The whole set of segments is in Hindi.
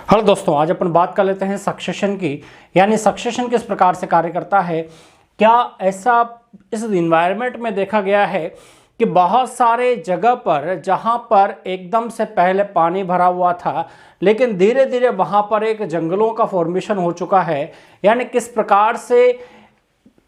हेलो दोस्तों, आज अपन बात कर लेते हैं सक्सेशन की। यानी सक्सेशन किस प्रकार से कार्य करता है। क्या ऐसा इस इन्वायरमेंट में देखा गया है कि बहुत सारे जगह पर जहां पर एकदम से पहले पानी भरा हुआ था, लेकिन धीरे धीरे वहां पर एक जंगलों का फॉर्मेशन हो चुका है। यानी किस प्रकार से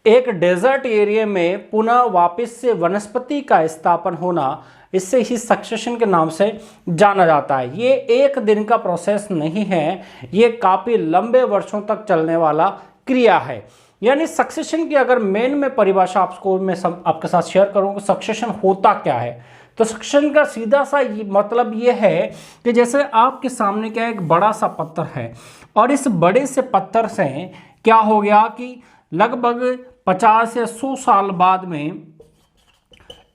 एक डेजर्ट एरिया में पुनः वापस से वनस्पति का स्थापन होना, इससे ही सक्सेशन के नाम से जाना जाता है। ये एक दिन का प्रोसेस नहीं है, ये काफ़ी लंबे वर्षों तक चलने वाला क्रिया है। यानी सक्सेशन की अगर मेन में परिभाषा आपको मैं आपके साथ शेयर करूँ, सक्सेशन होता क्या है, तो सक्सेशन का सीधा सा मतलब ये है कि जैसे आपके सामने क्या एक बड़ा सा पत्थर है और इस बड़े से पत्थर से क्या हो गया कि लगभग 50 या 100 साल बाद में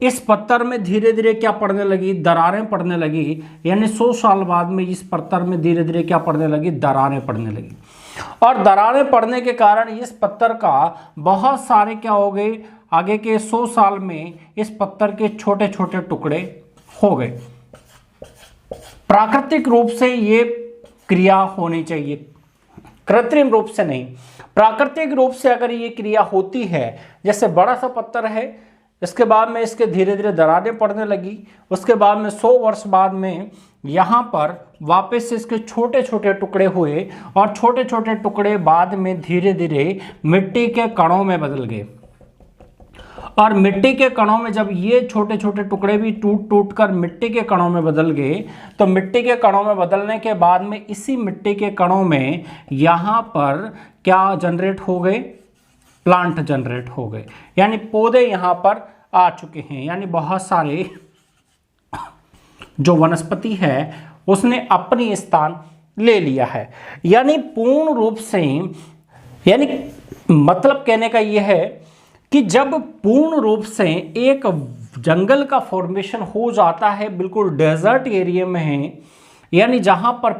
इस पत्थर में धीरे धीरे क्या पड़ने लगी, दरारें पड़ने लगी। यानी 100 साल बाद में इस पत्थर में धीरे धीरे क्या पड़ने लगी, दरारें पड़ने लगी। और दरारें पड़ने के कारण इस पत्थर का बहुत सारे क्या हो गए, आगे के 100 साल में इस पत्थर के छोटे छोटे टुकड़े हो गए। प्राकृतिक रूप से ये क्रिया होनी चाहिए, कृत्रिम रूप से नहीं। प्राकृतिक रूप से अगर ये क्रिया होती है, जैसे बड़ा सा पत्थर है, इसके बाद में इसके धीरे धीरे दरारें पड़ने लगी, उसके बाद में 100 वर्ष बाद में यहाँ पर वापस से इसके छोटे छोटे टुकड़े हुए और छोटे छोटे टुकड़े बाद में धीरे धीरे मिट्टी के कणों में बदल गए। और मिट्टी के कणों में जब ये छोटे छोटे टुकड़े भी टूट टूट कर मिट्टी के कणों में बदल गए, तो मिट्टी के कणों में बदलने के बाद में इसी मिट्टी के कणों में यहाँ पर क्या जनरेट हो गए, प्लांट जनरेट हो गए। यानी पौधे यहाँ पर आ चुके हैं। यानी बहुत सारे जो वनस्पति है उसने अपनी स्थान ले लिया है। यानी पूर्ण रूप से, यानी मतलब कहने का यह है कि जब पूर्ण रूप से एक जंगल का फॉर्मेशन हो जाता है बिल्कुल डेजर्ट एरिया में है, यानी जहां पर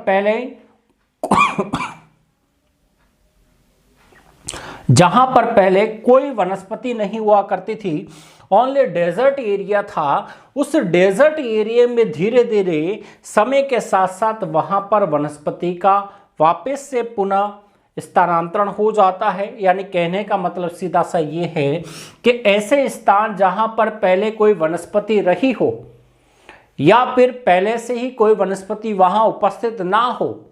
पहले कोई वनस्पति नहीं हुआ करती थी, ओनली डेजर्ट एरिया था। उस डेजर्ट एरिया में धीरे धीरे समय के साथ साथ वहां पर वनस्पति का वापस से पुनः स्थानांतरण हो जाता है। यानी कहने का मतलब सीधा सा ये है कि ऐसे स्थान जहां पर पहले कोई वनस्पति रही हो या फिर पहले से ही कोई वनस्पति वहां उपस्थित ना हो,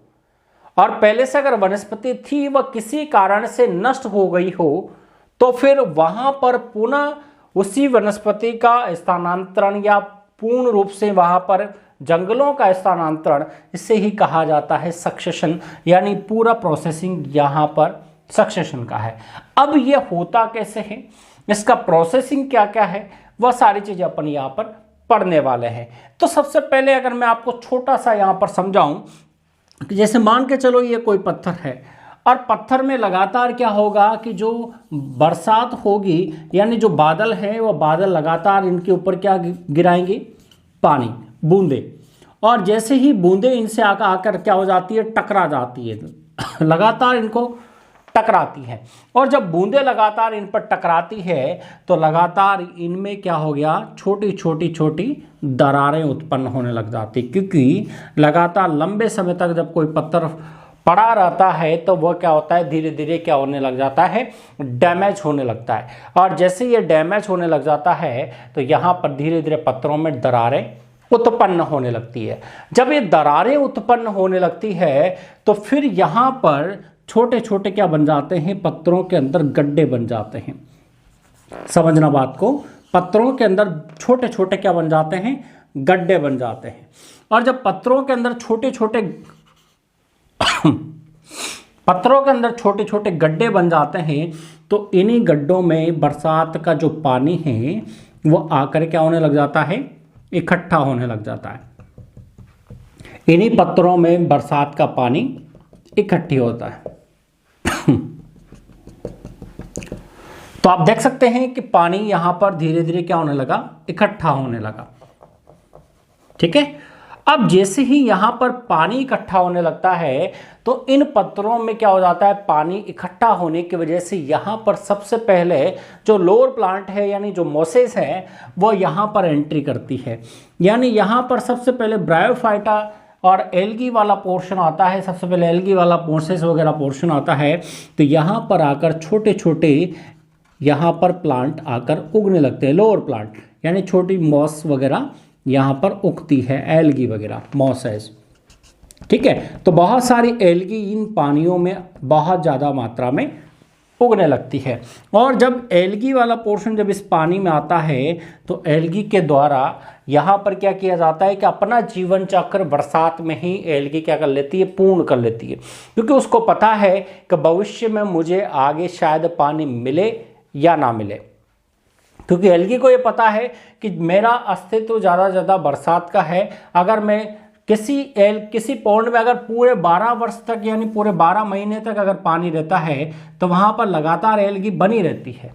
और पहले से अगर वनस्पति थी वह किसी कारण से नष्ट हो गई हो, तो फिर वहां पर पुनः उसी वनस्पति का स्थानांतरण या पूर्ण रूप से वहां पर जंगलों का स्थानांतरण, इससे ही कहा जाता है सक्सेशन। यानी पूरा प्रोसेसिंग यहाँ पर सक्सेशन का है। अब ये होता कैसे है, इसका प्रोसेसिंग क्या क्या है, वह सारी चीजें अपन यहाँ पर पढ़ने वाले हैं। तो सबसे पहले अगर मैं आपको छोटा सा यहाँ पर समझाऊं, जैसे मान के चलो ये कोई पत्थर है और पत्थर में लगातार क्या होगा कि जो बरसात होगी, यानी जो बादल है वो बादल लगातार इनके ऊपर क्या गिराएंगे, पानी, बूंदे। और जैसे ही बूंदे इनसे आकर क्या हो जाती है, टकरा जाती है, लगातार इनको टकराती है। और जब बूंदे लगातार इन पर टकराती है तो लगातार इनमें क्या हो गया, छोटी छोटी छोटी दरारें उत्पन्न होने लग जाती, क्योंकि लगातार लंबे समय तक जब कोई पत्थर पड़ा रहता है तो वह क्या होता है, धीरे धीरे क्या होने लग जाता है, डैमेज होने लगता है। और जैसे ये डैमेज होने लग जाता है तो यहाँ पर धीरे धीरे पत्थरों में दरारें उत्पन्न होने लगती है। जब ये दरारें उत्पन्न होने लगती है तो फिर यहाँ पर छोटे छोटे क्या बन जाते हैं, पत्थरों के अंदर गड्ढे बन जाते हैं। समझना बात को, पत्थरों के अंदर छोटे छोटे क्या बन जाते हैं, गड्ढे बन जाते हैं। और जब पत्थरों के अंदर छोटे छोटे गड्ढे बन जाते हैं तो इन्हीं गड्ढों में बरसात का जो पानी है वो आकर क्या होने लग जाता है, इकट्ठा होने लग जाता है। इन्हीं पत्थरों में बरसात का पानी इकट्ठी होता है। तो आप देख सकते हैं कि पानी यहां पर धीरे धीरे क्या होने लगा, इकट्ठा होने लगा। ठीक है। अब जैसे ही यहां पर पानी इकट्ठा होने लगता है तो इन पत्थरों में क्या हो जाता है, पानी इकट्ठा होने की वजह से यहां पर सबसे पहले जो लोअर प्लांट है, यानी जो मोसेस है, वो यहां पर एंट्री करती है। यानी यहां पर सबसे पहले ब्रायोफाइटा और एल्गी वाला पोर्शन आता है, सबसे पहले एल्गी वाला मोसेस वगैरह पोर्शन आता है, तो यहाँ पर आकर छोटे छोटे यहाँ पर प्लांट आकर उगने लगते हैं, लोअर प्लांट, यानी छोटी मॉस वगैरह यहाँ पर उगती है, एल्गी वगैरह मॉसेस। ठीक है, तो बहुत सारी एल्गी इन पानियों में बहुत ज़्यादा मात्रा में उगने लगती है। और जब एल्गी वाला पोर्शन जब इस पानी में आता है तो एल्गी के द्वारा यहाँ पर क्या किया जाता है कि अपना जीवन चक्र बरसात में ही एल्गी क्या कर लेती है, पूर्ण कर लेती है, क्योंकि उसको पता है कि भविष्य में मुझे आगे शायद पानी मिले या ना मिले। क्योंकि एल्गी को ये पता है कि मेरा अस्तित्व ज़्यादा से ज़्यादा बरसात का है। अगर मैं किसी पौंड में अगर पूरे 12 वर्ष तक यानी पूरे 12 महीने तक अगर पानी रहता है तो वहाँ पर लगातार एल्गी बनी रहती है।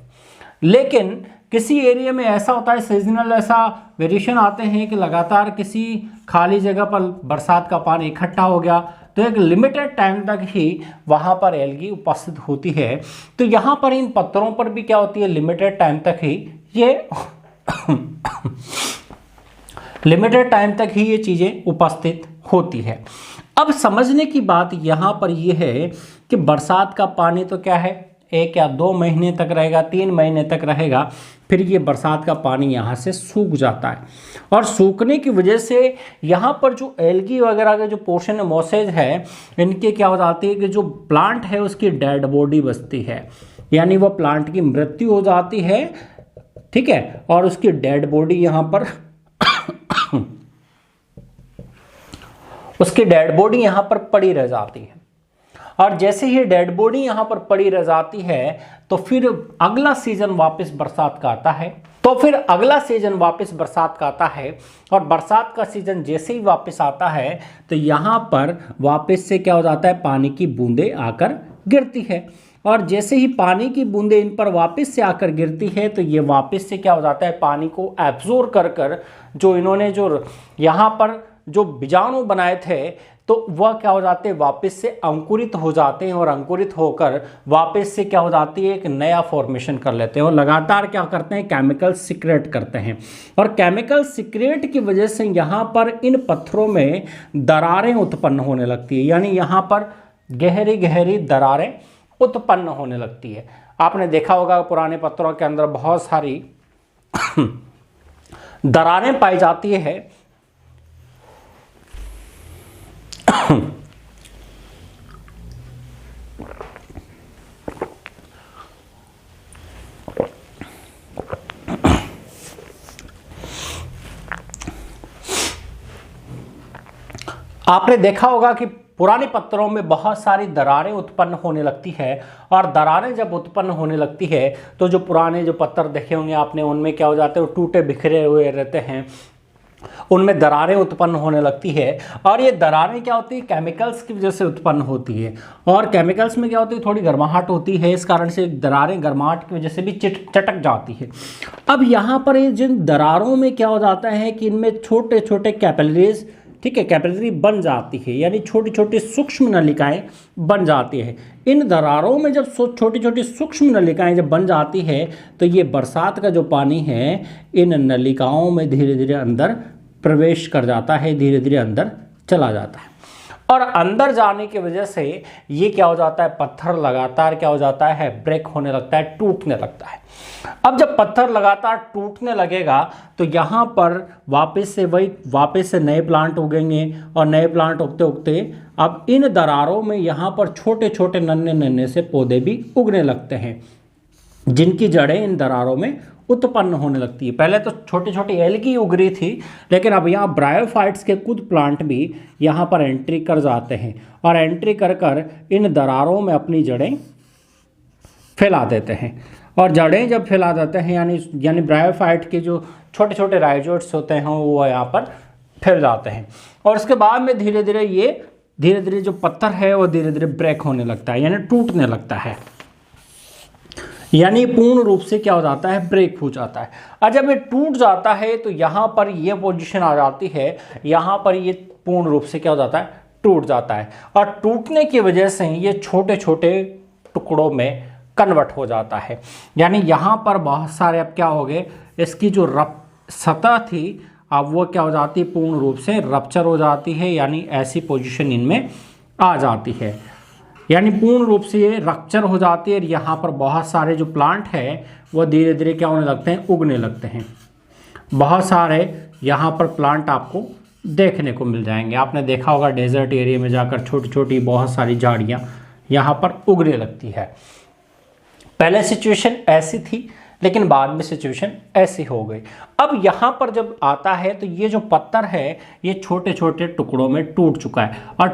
लेकिन किसी एरिया में ऐसा होता है, सीजनल ऐसा वेरिएशन आते हैं कि लगातार किसी खाली जगह पर बरसात का पानी इकट्ठा हो गया तो एक लिमिटेड टाइम तक ही वहाँ पर एल्गी उपस्थित होती है। तो यहाँ पर इन पत्थरों पर भी क्या होती है, लिमिटेड टाइम तक ही ये चीज़ें उपस्थित होती है। अब समझने की बात यहाँ पर ये है कि बरसात का पानी तो क्या है, 1 या 2 महीने तक रहेगा, 3 महीने तक रहेगा, फिर ये बरसात का पानी यहाँ से सूख जाता है। और सूखने की वजह से यहाँ पर जो एल्गी वगैरह के जो पोर्शन है, मॉसेज है, इनके क्या हो जाती है कि जो प्लांट है उसकी डेड बॉडी बचती है, यानी वो प्लांट की मृत्यु हो जाती है। ठीक है, और उसकी डेड बॉडी यहाँ पर उसकी डेड बॉडी यहाँ पर पड़ी रह जाती है। और जैसे ही डेड बॉडी यहाँ पर पड़ी रह जाती है तो फिर अगला सीजन वापस बरसात का आता है। और बरसात का सीजन जैसे ही वापस आता है तो यहाँ पर वापस से क्या हो जाता है, पानी की बूंदें आकर गिरती है। और जैसे ही पानी की बूंदें इन पर वापस से आकर गिरती है तो ये वापस से क्या हो जाता है, पानी को एब्जॉर्ब कर जो इन्होंने जो यहाँ पर जो बीजाणु बनाए थे तो वह क्या हो जाते हैं, वापस से अंकुरित हो जाते हैं। और अंकुरित होकर वापस से क्या हो जाती है, एक नया फॉर्मेशन कर लेते हैं और लगातार क्या करते हैं, केमिकल सिक्रेट करते हैं। और केमिकल सिक्रेट की वजह से यहाँ पर इन पत्थरों में दरारें उत्पन्न होने लगती है, यानी यहाँ पर गहरी गहरी दरारें उत्पन्न होने लगती है। आपने देखा होगा पुराने पत्थरों के अंदर बहुत सारी दरारें पाई जाती है। आपने देखा होगा कि पुराने पत्थरों में बहुत सारी दरारें उत्पन्न होने लगती है। और दरारें जब उत्पन्न होने लगती है तो जो पुराने जो पत्थर देखे होंगे आपने, उनमें क्या हो जाते हैं, वो टूटे बिखरे हुए रहते हैं, उनमें दरारें उत्पन्न होने लगती है। और ये दरारें क्या होती है, केमिकल्स की वजह से उत्पन्न होती है। और केमिकल्स में क्या होती है, थोड़ी गर्माहट होती है, इस कारण से दरारें गर्माहट की वजह से भी चटक जाती है। अब यहाँ पर ये जिन दरारों में क्या हो जाता है कि इनमें छोटे छोटे कैपिलरीज, ठीक है, कैपिलरी बन जाती है, यानी छोटी छोटी सूक्ष्म नलिकाएं बन जाती है। इन दरारों में जब छोटी छोटी सूक्ष्म नलिकाएं जब बन जाती है तो ये बरसात का जो पानी है इन नलिकाओं में धीरे धीरे अंदर प्रवेश कर जाता है, धीरे धीरे अंदर चला जाता है। और अंदर जाने की वजह से ये क्या हो जाता है, पत्थर लगातार क्या हो जाता है, ब्रेक होने लगता है, टूटने लगता है। अब जब पत्थर लगातार टूटने लगेगा तो यहाँ पर वापस से नए प्लांट उगेंगे। और नए प्लांट उगते उगते अब इन दरारों में यहाँ पर छोटे छोटे नन्हे नन्हे से पौधे भी उगने लगते हैं, जिनकी जड़ें इन दरारों में उत्पन्न होने लगती है। पहले तो छोटी छोटी एल्गी उग रही थी, लेकिन अब यहाँ ब्रायोफाइट्स के कुछ प्लांट भी यहाँ पर एंट्री कर जाते हैं और एंट्री कर इन दरारों में अपनी जड़ें फैला देते हैं। और जड़ें जब फैला देते हैं यानी ब्रायोफाइट के जो छोटे छोटे राइजोट्स होते हैं वो यहाँ पर फैल जाते हैं। और उसके बाद में धीरे धीरे जो पत्थर है वो धीरे धीरे ब्रेक होने लगता है, यानी टूटने लगता है, यानी पूर्ण रूप से क्या हो जाता है, ब्रेक हो जाता है। और जब ये टूट जाता है तो यहाँ पर ये पोजीशन आ जाती है, यहाँ पर ये पूर्ण रूप से क्या हो जाता है, टूट जाता है। और टूटने की वजह से ये छोटे छोटे टुकड़ों में कन्वर्ट हो जाता है। यानी यहाँ पर बहुत सारे अब क्या हो गए, इसकी जो रफ सतह थी अब वो क्या हो जाती है, पूर्ण रूप से रप्चर हो जाती है, यानी ऐसी पोजीशन इनमें आ जाती है, यानी पूर्ण रूप से ये रप्चर हो जाती है। और यहाँ पर बहुत सारे जो प्लांट है वो धीरे धीरे क्या होने लगते हैं, उगने लगते हैं। बहुत सारे यहाँ पर प्लांट आपको देखने को मिल जाएंगे। आपने देखा होगा डेजर्ट एरिया में जाकर छोटी छोटी बहुत सारी झाड़ियाँ यहाँ पर उगने लगती है। पहले सिचुएशन ऐसी थी, लेकिन बाद में सिचुएशन ऐसी हो गई। अब यहाँ पर जब आता है तो ये जो पत्थर है ये छोटे छोटे टुकड़ों में टूट चुका है, और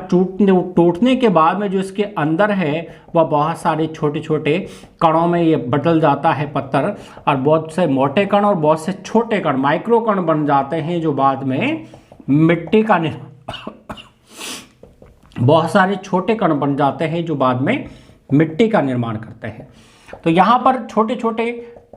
टूटने के बाद में जो इसके अंदर है वह बहुत सारे छोटे छोटे कणों में ये बदल जाता है पत्थर, और बहुत से मोटे कण और बहुत से छोटे कण माइक्रो कण बन जाते हैं, जो बाद में मिट्टी का बहुत सारे छोटे कण बन जाते हैं जो बाद में मिट्टी का निर्माण करते हैं। तो यहाँ पर छोटे छोटे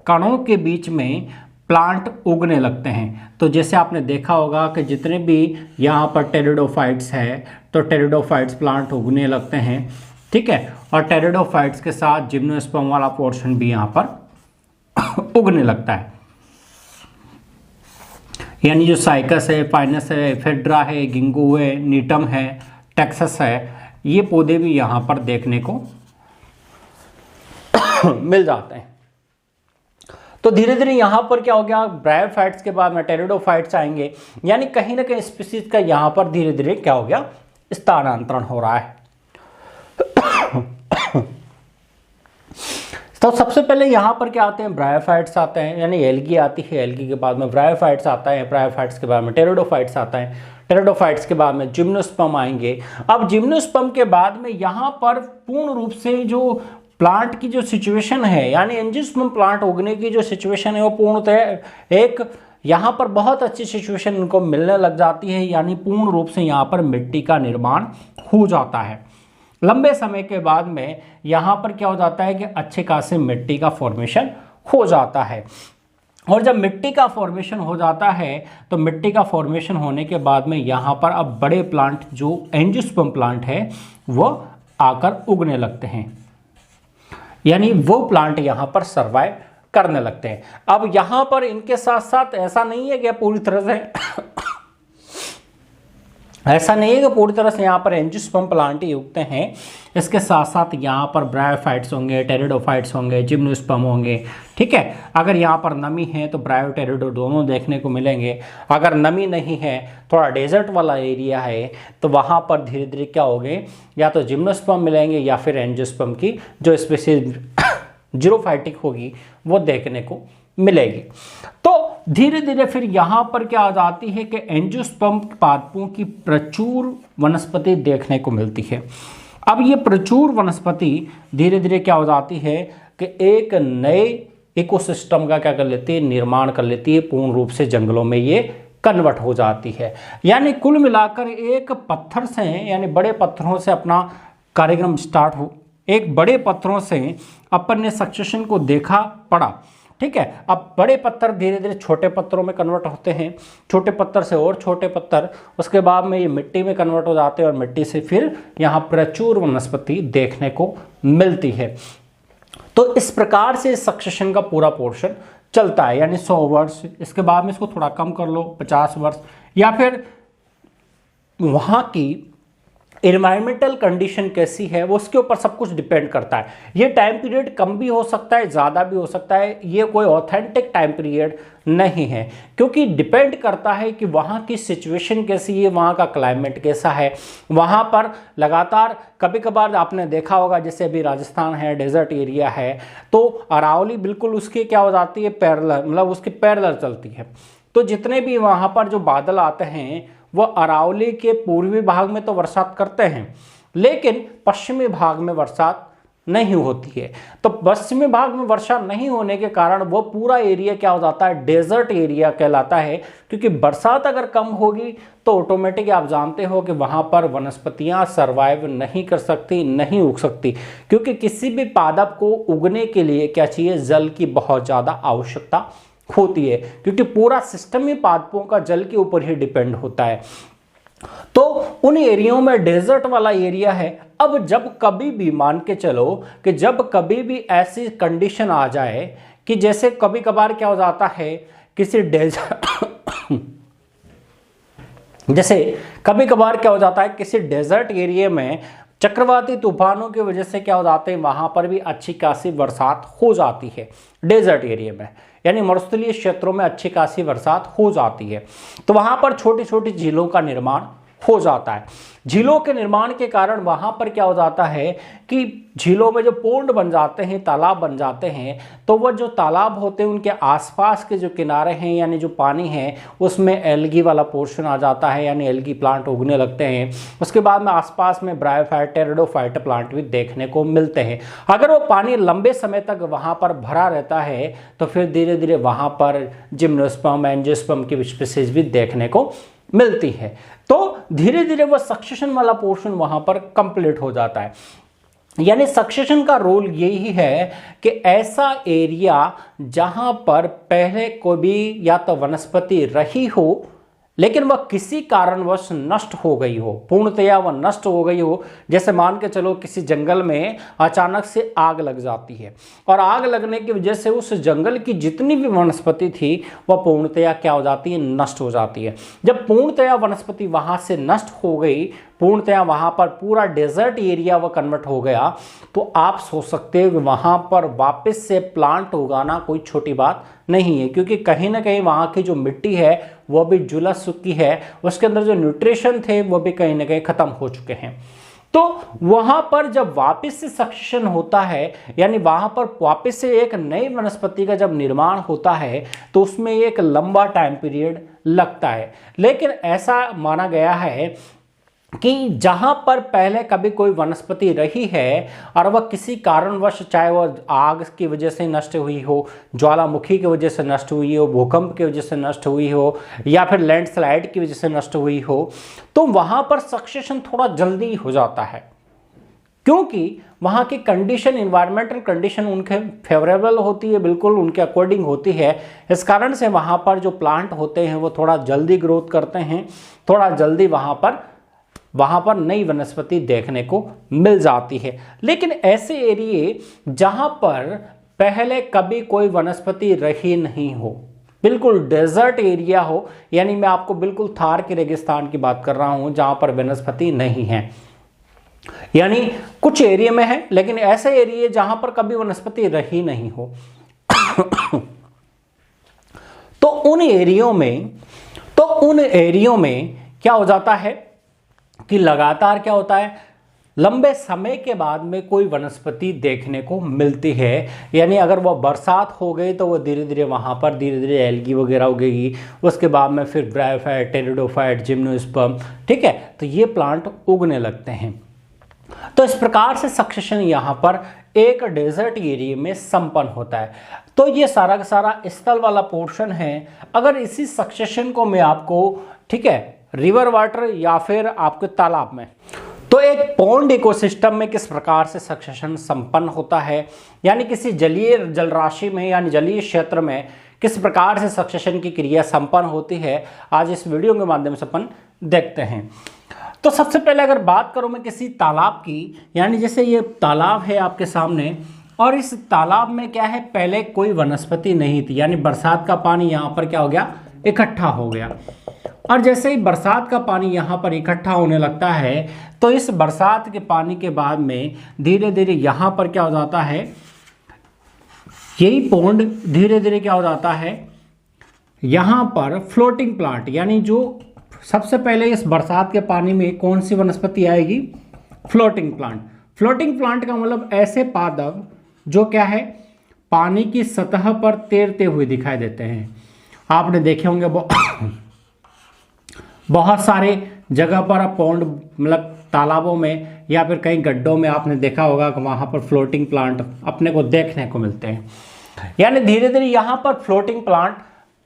कणों के बीच में प्लांट उगने लगते हैं। तो जैसे आपने देखा होगा कि जितने भी यहाँ पर टेरिडोफाइट्स है तो टेरिडोफाइट्स प्लांट उगने लगते हैं, ठीक है, और टेरिडोफाइट्स के साथ जिम्नोस्पर्म वाला पोर्शन भी यहाँ पर उगने लगता है। यानी जो साइकस है, फाइनस है, एफेड्रा है, गिंगू है, नीटम है, टेक्सस है, ये पौधे भी यहाँ पर देखने को मिल जाते हैं। तो धीरे धीरे यहाँ पर क्या हो गया, ब्रायोफाइट्स के बाद में टेरिडोफाइट्स आएंगे, यानी कहीं ना कहीं स्पीसीज का यहाँ पर धीरे धीरे क्या हो गया, स्थानांतरण हो रहा है। तो सबसे पहले यहाँ पर क्या आते हैं, ब्रायोफाइट्स आते हैं, यानी एल्गी आती है, एल्गी के बाद में ब्रायोफाइट्स आता है, ब्रायोफाइट्स के बाद में टेरिडोफाइट्स आता है, टेरिडोफाइट्स के बाद में जिम्नोस्पर्म आएंगे। अब जिम्नोस्पर्म के बाद में यहाँ पर पूर्ण रूप से जो प्लांट की जो सिचुएशन है, यानी एंजियोस्पर्म प्लांट उगने की जो सिचुएशन है वो पूर्णतः एक यहाँ पर बहुत अच्छी सिचुएशन इनको मिलने लग जाती है, यानी पूर्ण रूप से यहाँ पर मिट्टी का निर्माण हो जाता है। लंबे समय के बाद में यहाँ पर क्या हो जाता है कि अच्छे खासे मिट्टी का फॉर्मेशन हो जाता है। और जब मिट्टी का फॉर्मेशन हो जाता है तो मिट्टी का फॉर्मेशन होने के बाद में यहाँ पर अब बड़े प्लांट जो एंजियोस्पर्म प्लांट है वो आकर उगने लगते हैं, यानी वो प्लांट यहाँ पर सर्वाइव करने लगते हैं। अब यहाँ पर इनके साथ साथ ऐसा नहीं है कि पूरी तरह से ऐसा नहीं है कि पूरी तरह से यहाँ पर एंजियोस्पर्म प्लांट ही उगते हैं। इसके साथ साथ यहाँ पर ब्रायोफाइट्स होंगे, टेरिडोफाइट्स होंगे, जिम्नोस्पर्म होंगे, ठीक है। अगर यहाँ पर नमी है तो ब्रायोटेरिडो दोनों देखने को मिलेंगे। अगर नमी नहीं है, थोड़ा डेजर्ट वाला एरिया है, तो वहाँ पर धीरे धीरे क्या होंगे, या तो जिम्नोस्पर्म मिलेंगे या फिर एंजियोस्पर्म की जो स्पीसीज जीरोफाइटिक होगी वो देखने को मिलेगी। तो धीरे धीरे फिर यहाँ पर क्या आ जाती है कि एंजियोस्पर्म पादपों की प्रचुर वनस्पति देखने को मिलती है। अब ये प्रचुर वनस्पति धीरे धीरे क्या हो जाती है कि एक नए इकोसिस्टम का क्या कर लेती है, निर्माण कर लेती है, पूर्ण रूप से जंगलों में ये कन्वर्ट हो जाती है। यानी कुल मिलाकर एक पत्थर से, यानी बड़े पत्थरों से अपना कार्यक्रम स्टार्ट हो, एक बड़े पत्थरों से अपन ने सक्सेशन को देखा पड़ा, ठीक है। अब बड़े पत्थर धीरे धीरे छोटे पत्थरों में कन्वर्ट होते हैं, छोटे पत्थर से और छोटे पत्थर, उसके बाद में ये मिट्टी में कन्वर्ट हो जाते हैं और मिट्टी से फिर यहाँ प्रचुर वनस्पति देखने को मिलती है। तो इस प्रकार से सक्सेशन का पूरा पोर्शन चलता है, यानी 100 वर्ष, इसके बाद में इसको थोड़ा कम कर लो 50 वर्ष, या फिर वहाँ की एनवायरमेंटल कंडीशन कैसी है वो उसके ऊपर सब कुछ डिपेंड करता है। ये टाइम पीरियड कम भी हो सकता है, ज़्यादा भी हो सकता है, ये कोई ऑथेंटिक टाइम पीरियड नहीं है, क्योंकि डिपेंड करता है कि वहाँ की सिचुएशन कैसी है, वहाँ का क्लाइमेट कैसा है। वहाँ पर लगातार कभी कभार आपने देखा होगा, जैसे अभी राजस्थान है, डेजर्ट एरिया है, तो अरावली बिल्कुल उसकी क्या हो जाती है, पैरेलल, मतलब उसकी पैरेलल चलती है। तो जितने भी वहाँ पर जो बादल आते हैं वो अरावली के पूर्वी भाग में तो बरसात करते हैं, लेकिन पश्चिमी भाग में बरसात नहीं होती है। तो पश्चिमी भाग में वर्षा नहीं होने के कारण वो पूरा एरिया क्या हो जाता है, डेजर्ट एरिया कहलाता है, क्योंकि बरसात अगर कम होगी तो ऑटोमेटिक आप जानते हो कि वहाँ पर वनस्पतियाँ सर्वाइव नहीं कर सकती, नहीं उग सकती, क्योंकि किसी भी पादप को उगने के लिए क्या चाहिए, जल की बहुत ज़्यादा आवश्यकता होती है, क्योंकि पूरा सिस्टम ही पादपों का जल के ऊपर ही डिपेंड होता है। तो उन एरियाओं में डेजर्ट वाला एरिया है। अब जब कभी भी मान के चलो कि जब कभी भी ऐसी कंडीशन आ जाए कि जैसे कभी कभार क्या हो जाता है, किसी डेजर्ट जैसे कभी कभार क्या हो जाता है, किसी डेजर्ट एरिया में चक्रवाती तूफानों की वजह से क्या हो जाते हैं, वहां पर भी अच्छी खासी बरसात हो जाती है डेजर्ट एरिया में, यानी मरुस्थलीय क्षेत्रों में अच्छी खासी बरसात हो जाती है। तो वहां पर छोटी छोटी झीलों का निर्माण हो जाता है। झीलों के निर्माण के कारण वहां पर क्या हो जाता है कि झीलों में जो पोंड बन जाते हैं, तालाब बन जाते हैं, तो वह जो तालाब होते हैं उनके आसपास के जो किनारे हैं यानी जो पानी है उसमें एल्गी वाला पोर्शन आ जाता है, यानी एल्गी प्लांट उगने लगते हैं। उसके बाद में आसपास में ब्रायोफाइट, टेरिडोफाइट प्लांट भी देखने को मिलते हैं। अगर वो पानी लंबे समय तक वहाँ पर भरा रहता है तो फिर धीरे धीरे वहाँ पर जिम्नोस्पर्म, एंजियोस्पर्म की स्पीशीज भी देखने को मिलती है। तो धीरे धीरे वह सक्सेशन वाला पोर्शन वहां पर कंप्लीट हो जाता है। यानी सक्सेशन का रोल यही है कि ऐसा एरिया जहां पर पहले कोई भी या तो वनस्पति रही हो लेकिन वह किसी कारणवश नष्ट हो गई हो, पूर्णतया वह नष्ट हो गई हो। जैसे मान के चलो किसी जंगल में अचानक से आग लग जाती है और आग लगने की वजह से उस जंगल की जितनी भी वनस्पति थी वह पूर्णतया क्या हो जाती है, नष्ट हो जाती है। जब पूर्णतया वनस्पति वहां से नष्ट हो गई, पूर्णतया वहां पर पूरा डेजर्ट एरिया वह कन्वर्ट हो गया, तो आप सोच सकते हो कि वहां पर वापस से प्लांट उगाना कोई छोटी बात नहीं है, क्योंकि कहीं ना कहीं वहां की जो मिट्टी है वह भी जुलस चुकी है, उसके अंदर जो न्यूट्रिशन थे वो भी कहीं ना कहीं खत्म हो चुके हैं। तो वहां पर जब वापस से सक्सेशन होता है, यानी वहां पर वापस से एक नई वनस्पति का जब निर्माण होता है तो उसमें एक लंबा टाइम पीरियड लगता है। लेकिन ऐसा माना गया है कि जहां पर पहले कभी कोई वनस्पति रही है और वह किसी कारणवश, चाहे वह आग की वजह से नष्ट हुई हो, ज्वालामुखी की वजह से नष्ट हुई हो, भूकंप की वजह से नष्ट हुई हो या फिर लैंडस्लाइड की वजह से नष्ट हुई हो, तो वहां पर सक्सेशन थोड़ा जल्दी हो जाता है, क्योंकि वहाँ की कंडीशन, इन्वायरमेंटल कंडीशन उनके फेवरेबल होती है, बिल्कुल उनके अकॉर्डिंग होती है। इस कारण से वहाँ पर जो प्लांट होते हैं वो थोड़ा जल्दी ग्रोथ करते हैं, थोड़ा जल्दी वहाँ पर नई वनस्पति देखने को मिल जाती है। लेकिन ऐसे एरिए जहाँ पर पहले कभी कोई वनस्पति रही नहीं हो, बिल्कुल डेजर्ट एरिया हो, यानी मैं आपको बिल्कुल थार के रेगिस्तान की बात कर रहा हूँ जहाँ पर वनस्पति नहीं है, यानी कुछ एरिया में है लेकिन ऐसे एरिया जहाँ पर कभी वनस्पति रही नहीं हो तो उन एरियो में क्या हो जाता है कि लगातार क्या होता है, लंबे समय के बाद में कोई वनस्पति देखने को मिलती है। यानी अगर वह बरसात हो गई तो वह धीरे धीरे वहाँ पर धीरे धीरे एल्गी वगैरह उगेगी, उसके बाद में फिर ब्रायोफाइट, टेरिडोफाइट, जिम्नोस्पर्म, ठीक है, तो ये प्लांट उगने लगते हैं। तो इस प्रकार से सक्सेशन यहाँ पर एक डेजर्ट एरिया में संपन्न होता है। तो ये सारा का सारा स्थल वाला पोर्शन है। अगर इसी सक्सेशन को मैं आपको, ठीक है, रिवर वाटर या फिर आपके तालाब में, तो एक पॉन्ड इकोसिस्टम में किस प्रकार से सक्सेशन संपन्न होता है, यानी किसी जलीय जलराशि में यानी जलीय क्षेत्र में किस प्रकार से सक्सेशन की क्रिया संपन्न होती है, आज इस वीडियो के माध्यम से अपन देखते हैं। तो सबसे पहले अगर बात करूं मैं किसी तालाब की, यानी जैसे ये तालाब है आपके सामने और इस तालाब में क्या है, पहले कोई वनस्पति नहीं थी, यानी बरसात का पानी यहाँ पर क्या हो गया, इकट्ठा हो गया। और जैसे ही बरसात का पानी यहाँ पर इकट्ठा होने लगता है तो इस बरसात के पानी के बाद में धीरे धीरे यहाँ पर क्या हो जाता है, यही पॉन्ड धीरे धीरे क्या हो जाता है, यहाँ पर फ्लोटिंग प्लांट, यानी जो सबसे पहले इस बरसात के पानी में कौन सी वनस्पति आएगी, फ्लोटिंग प्लांट। फ्लोटिंग प्लांट का मतलब ऐसे पादप जो क्या है, पानी की सतह पर तैरते हुए दिखाई देते हैं। आपने देखे होंगे बहुत सारे जगह पर पॉन्ड, मतलब तालाबों में या फिर कई गड्ढों में आपने देखा होगा कि वहाँ पर फ्लोटिंग प्लांट अपने को देखने को मिलते हैं। यानी धीरे धीरे यहाँ पर फ्लोटिंग प्लांट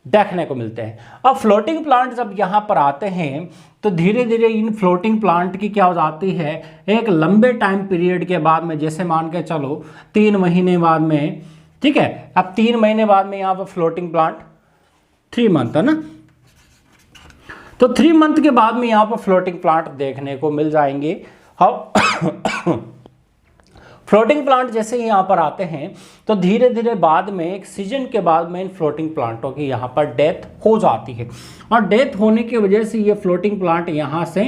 देखने को मिलते हैं। अब फ्लोटिंग प्लांट जब यहाँ पर आते हैं तो धीरे धीरे इन फ्लोटिंग प्लांट की क्या हो जाती है, एक लंबे टाइम पीरियड के बाद में, जैसे मान के चलो 3 महीने बाद में, ठीक है, अब 3 महीने बाद में यहाँ पर फ्लोटिंग प्लांट 3 मंथ है ना, तो 3 मंथ के बाद में यहाँ पर फ्लोटिंग प्लांट देखने को मिल जाएंगे। अब फ्लोटिंग प्लांट जैसे ही यहाँ पर आते हैं तो धीरे धीरे बाद में एक सीजन के बाद में इन फ्लोटिंग प्लांटों की यहाँ पर डेथ हो जाती है, और डेथ होने की वजह से ये फ्लोटिंग प्लांट यहाँ से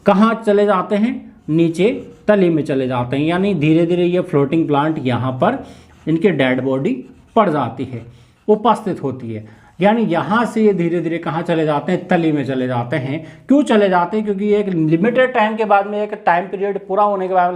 कहाँ चले जाते हैं, नीचे तली में चले जाते हैं। यानी धीरे धीरे ये फ्लोटिंग प्लांट यहाँ पर इनकी डेड बॉडी पड़ जाती है, उपस्थित होती है। यानी यहाँ से ये धीरे धीरे कहाँ चले जाते हैं, तली में चले जाते हैं। क्यों चले जाते हैं? क्योंकि एक लिमिटेड टाइम के बाद में, एक टाइम पीरियड पूरा होने के बाद,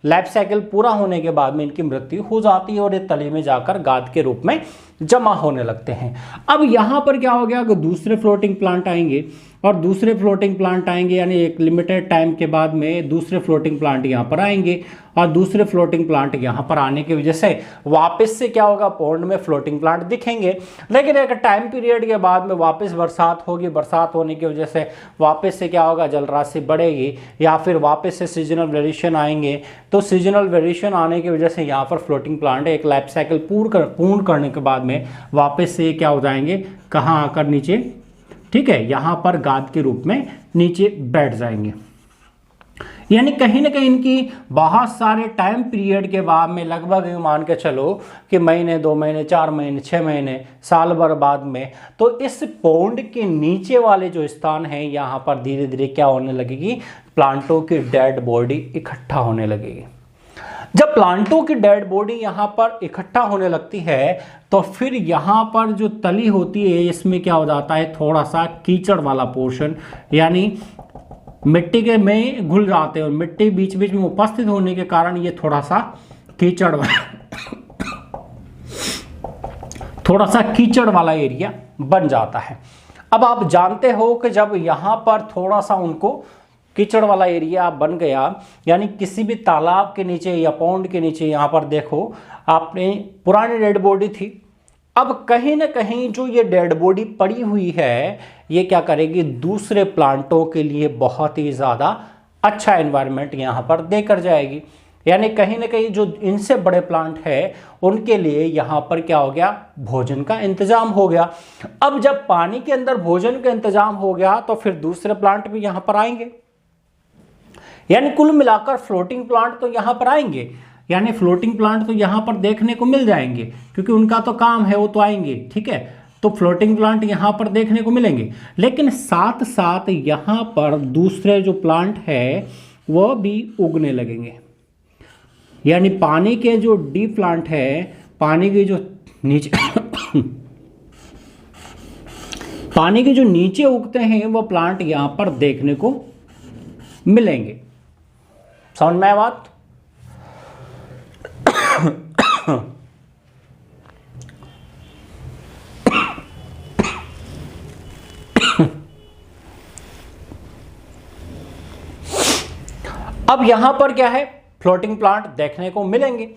लाइफ साइकिल पूरा होने के बाद में इनकी मृत्यु हो जाती है और ये तली में जाकर गाद के रूप में जमा होने लगते हैं। अब यहाँ पर क्या हो गया कि दूसरे फ्लोटिंग प्लांट आएंगे, और दूसरे फ्लोटिंग प्लांट आएंगे, यानी एक लिमिटेड टाइम के बाद में दूसरे फ्लोटिंग प्लांट यहाँ पर आएंगे, और दूसरे फ्लोटिंग प्लांट यहाँ पर आने की वजह से वापस से क्या होगा, पौंड में फ्लोटिंग प्लांट दिखेंगे। लेकिन एक टाइम पीरियड के बाद में वापस बरसात होगी, बरसात होने की वजह से वापस से क्या होगा, जलराशि बढ़ेगी, या फिर वापस से सीजनल वेरिएशन आएंगे। तो सीजनल वेरिएशन आने की वजह से यहाँ पर फ्लोटिंग प्लांट एक लाइफ साइकिल पूर्ण करने के बाद में वापस से क्या हो जाएंगे, कहाँ आकर नीचे, ठीक है, यहाँ पर गाद के रूप में नीचे बैठ जाएंगे। यानी कहीं ना कहीं इनकी बहुत सारे टाइम पीरियड के बाद में, लगभग मान के चलो कि महीने, 2 महीने, 4 महीने, 6 महीने, साल भर बाद में, तो इस पौंड के नीचे वाले जो स्थान है यहाँ पर धीरे धीरे क्या होने लगेगी, प्लांटों की डेड बॉडी इकट्ठा होने लगेगी। जब प्लांटों की डेड बॉडी यहाँ पर इकट्ठा होने लगती है तो फिर यहाँ पर जो तली होती है इसमें क्या हो जाता है, थोड़ा सा कीचड़ वाला पोर्शन, यानी मिट्टी के में घुल जाते हैं, और मिट्टी बीच बीच में उपस्थित होने के कारण ये थोड़ा सा कीचड़ वाला एरिया बन जाता है। अब आप जानते हो कि जब यहाँ पर थोड़ा सा उनको कीचड़ वाला एरिया बन गया, यानी किसी भी तालाब के नीचे या पौंड के नीचे, यहाँ पर देखो आपने पुरानी डेड बॉडी थी, अब कहीं ना कहीं जो ये डेड बॉडी पड़ी हुई है ये क्या करेगी, दूसरे प्लांटों के लिए बहुत ही ज़्यादा अच्छा एनवायरनमेंट यहाँ पर देकर जाएगी। यानी कहीं ना कहीं जो इनसे बड़े प्लांट है उनके लिए यहाँ पर क्या हो गया, भोजन का इंतजाम हो गया। अब जब पानी के अंदर भोजन का इंतजाम हो गया तो फिर दूसरे प्लांट भी यहाँ पर आएंगे, यानी कुल मिलाकर फ्लोटिंग प्लांट तो यहाँ पर आएंगे, यानी फ्लोटिंग प्लांट तो यहाँ पर देखने को मिल जाएंगे, क्योंकि उनका तो काम है, वो तो आएंगे, ठीक है। तो फ्लोटिंग प्लांट यहाँ पर देखने को मिलेंगे, लेकिन साथ साथ यहाँ पर दूसरे जो प्लांट है वह भी उगने लगेंगे। यानी पानी के जो डीप प्लांट है, पानी के जो नीचे पानी के जो नीचे उगते हैं वो प्लांट यहाँ पर देखने को मिलेंगे। समझ में आया बात? अब यहां पर क्या है, फ्लोटिंग प्लांट देखने को मिलेंगे।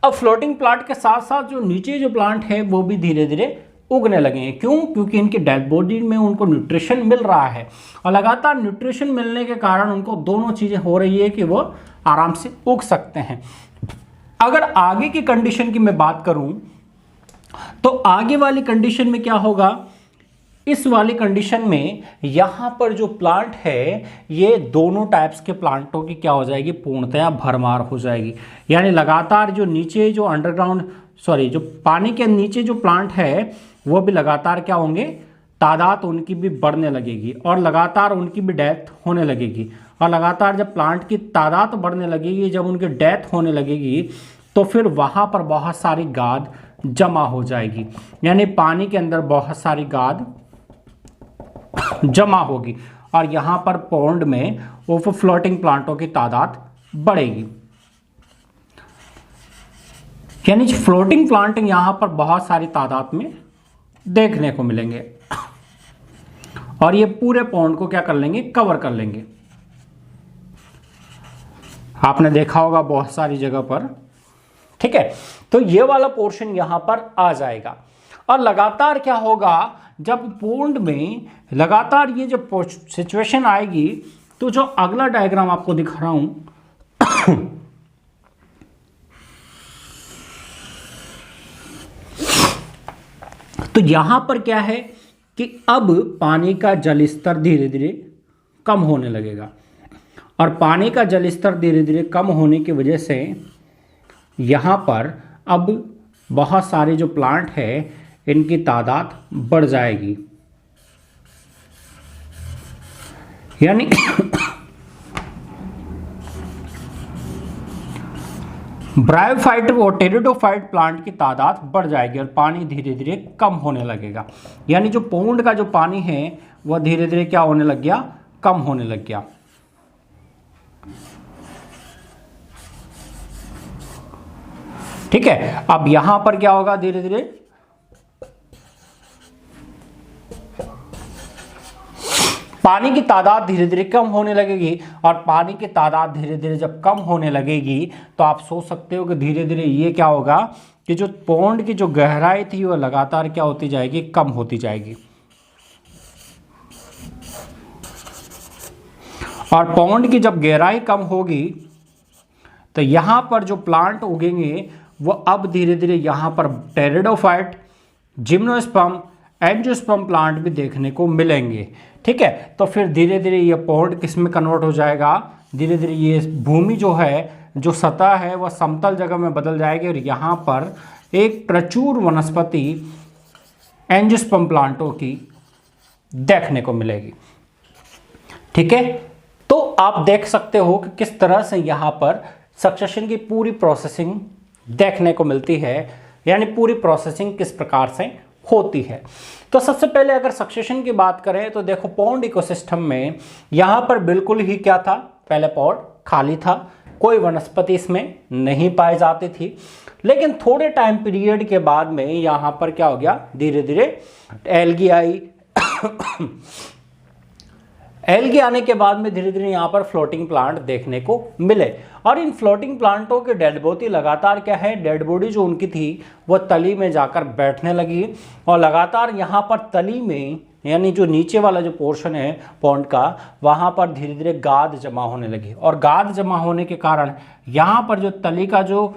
अब फ्लोटिंग प्लांट के साथ साथ जो नीचे जो प्लांट है वो भी धीरे धीरे उगने लगेंगे। क्यों? क्योंकि इनकी डेड बॉडी में उनको न्यूट्रिशन मिल रहा है, और लगातार न्यूट्रिशन मिलने के कारण उनको दोनों चीज़ें हो रही है कि वो आराम से उग सकते हैं। अगर आगे की कंडीशन की मैं बात करूं तो आगे वाली कंडीशन में क्या होगा, इस वाली कंडीशन में यहाँ पर जो प्लांट है ये दोनों टाइप्स के प्लांटों की क्या हो जाएगी, पूर्णतया भरमार हो जाएगी। यानी लगातार जो नीचे जो जो पानी के नीचे जो प्लांट है वो भी लगातार क्या होंगे, तादाद उनकी भी बढ़ने लगेगी, और लगातार उनकी भी डेथ होने लगेगी। और लगातार जब प्लांट की तादाद बढ़ने लगेगी, जब उनकी डेथ होने लगेगी, तो फिर वहाँ पर बहुत सारी गाद जमा हो जाएगी। यानी पानी के अंदर बहुत सारी गाद जमा होगी, और यहाँ पर पौंड में वो फ्लोटिंग प्लांटों की तादाद बढ़ेगी। यानी फ्लोटिंग प्लांट यहाँ पर बहुत सारी तादाद में देखने को मिलेंगे, और ये पूरे पौंड को क्या कर लेंगे, कवर कर लेंगे। आपने देखा होगा बहुत सारी जगह पर, ठीक है। तो ये वाला पोर्शन यहां पर आ जाएगा, और लगातार क्या होगा, जब पौंड में लगातार ये जब सिचुएशन आएगी, तो जो अगला डायग्राम आपको दिखा रहा हूं तो यहां पर क्या है कि अब पानी का जल स्तर धीरे धीरे कम होने लगेगा, और पानी का जल स्तर धीरे धीरे कम होने की वजह से यहाँ पर अब बहुत सारे जो प्लांट है इनकी तादाद बढ़ जाएगी। यानी ब्रायोफाइट और टेरिडोफाइट प्लांट की तादाद बढ़ जाएगी और पानी धीरे धीरे कम होने लगेगा। यानी जो पौंड का जो पानी है वह धीरे धीरे क्या होने लग गया, कम होने लग गया। ठीक है, अब यहां पर क्या होगा, धीरे धीरे पानी की तादाद धीरे धीरे कम होने लगेगी और पानी की तादाद धीरे धीरे जब कम होने लगेगी तो आप सोच सकते हो कि धीरे धीरे ये क्या होगा कि जो पौंड की जो गहराई थी वो लगातार क्या होती जाएगी, कम होती जाएगी। और पौंड की जब गहराई कम होगी तो यहां पर जो प्लांट उगेंगे वो अब धीरे धीरे यहां पर टेरिडोफाइट, जिम्नोस्पर्म, एंजियोस्पर्म प्लांट भी देखने को मिलेंगे। ठीक है, तो फिर धीरे धीरे ये पौंड किस में कन्वर्ट हो जाएगा, धीरे धीरे ये भूमि जो है, जो सतह है वह समतल जगह में बदल जाएगी और यहाँ पर एक प्रचुर वनस्पति एंजियोस्पर्म प्लांटों की देखने को मिलेगी। ठीक है, तो आप देख सकते हो कि किस तरह से यहाँ पर सक्सेशन की पूरी प्रोसेसिंग देखने को मिलती है, यानी पूरी प्रोसेसिंग किस प्रकार से होती है। तो सबसे पहले अगर सक्सेशन की बात करें तो देखो पौंड इकोसिस्टम में यहाँ पर बिल्कुल ही क्या था, पहले पौंड खाली था, कोई वनस्पति इसमें नहीं पाई जाती थी। लेकिन थोड़े टाइम पीरियड के बाद में यहाँ पर क्या हो गया, धीरे धीरे एल्गी आई। एल्गी आने के बाद में धीरे धीरे यहाँ पर फ्लोटिंग प्लांट देखने को मिले और इन फ्लोटिंग प्लांटों की डेड बॉडी लगातार क्या है, डेड बॉडी जो उनकी थी वो तली में जाकर बैठने लगी और लगातार यहाँ पर तली में, यानी जो नीचे वाला जो पोर्शन है पौंड का, वहाँ पर धीरे धीरे गाद जमा होने लगी और गाद जमा होने के कारण यहाँ पर जो तली का जो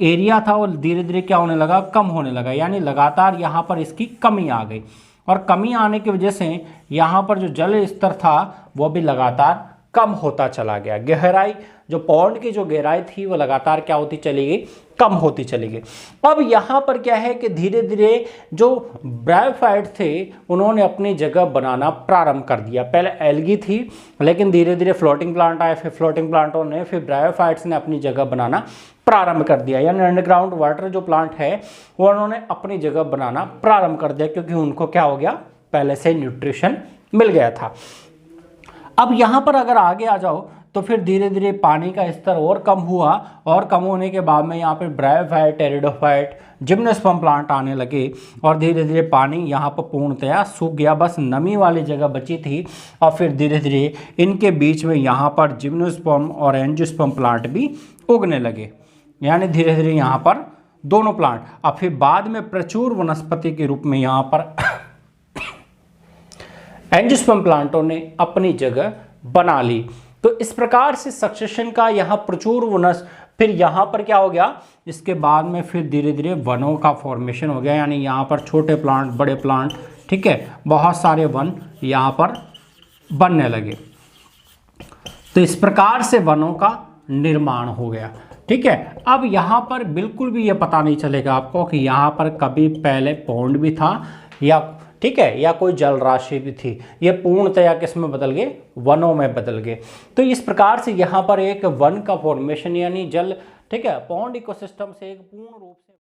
एरिया था वो धीरे धीरे क्या होने लगा, कम होने लगा। यानी लगातार यहाँ पर इसकी कमी आ गई और कमी आने की वजह से यहाँ पर जो जल स्तर था वो भी लगातार कम होता चला गया। गहराई, जो पौंड की जो गहराई थी वो लगातार क्या होती चली गई, कम होती चली गई। अब यहाँ पर क्या है कि धीरे धीरे जो ब्रायोफाइट थे उन्होंने अपनी जगह बनाना प्रारंभ कर दिया। पहले एल्गी थी लेकिन धीरे धीरे फ्लोटिंग प्लांट आए, फिर फ्लोटिंग प्लांटों ने, फिर ब्रायोफाइट्स ने अपनी जगह बनाना प्रारंभ कर दिया। यानी अंडरग्राउंड वाटर जो प्लांट है वो उन्होंने अपनी जगह बनाना प्रारंभ कर दिया क्योंकि उनको क्या हो गया, पहले से न्यूट्रिशन मिल गया था। अब यहाँ पर अगर आगे आ जाओ तो फिर धीरे धीरे पानी का स्तर और कम हुआ और कम होने के बाद में यहाँ पर ब्रायोफाइट, टेरिडोफाइट, जिम्नोस्पर्म प्लांट आने लगे और धीरे धीरे पानी यहाँ पर पूर्णतया सूख गया, बस नमी वाली जगह बची थी। और फिर धीरे धीरे इनके बीच में यहाँ पर जिम्नोस्पर्म और एंजियोस्पर्म प्लांट भी उगने लगे। यानी धीरे धीरे यहाँ पर दोनों प्लांट, और फिर बाद में प्रचुर वनस्पति के रूप में यहाँ पर एंजियोस्पर्म प्लांटों ने अपनी जगह बना ली। तो इस प्रकार से सक्सेशन का यहाँ प्रचुर फिर यहाँ पर क्या हो गया, इसके बाद में फिर धीरे धीरे वनों का फॉर्मेशन हो गया। यानी यहाँ पर छोटे प्लांट, बड़े प्लांट, ठीक है, बहुत सारे वन यहाँ पर बनने लगे। तो इस प्रकार से वनों का निर्माण हो गया। ठीक है, अब यहाँ पर बिल्कुल भी ये पता नहीं चलेगा आपको कि यहाँ पर कभी पहले पौंड भी था या, ठीक है, या कोई जल राशि भी थी। ये पूर्णतया किस में बदल गए, वनों में बदल गए। तो इस प्रकार से यहाँ पर एक वन का फॉर्मेशन यानी जल, ठीक है, पौंड इकोसिस्टम से एक पूर्ण रूप से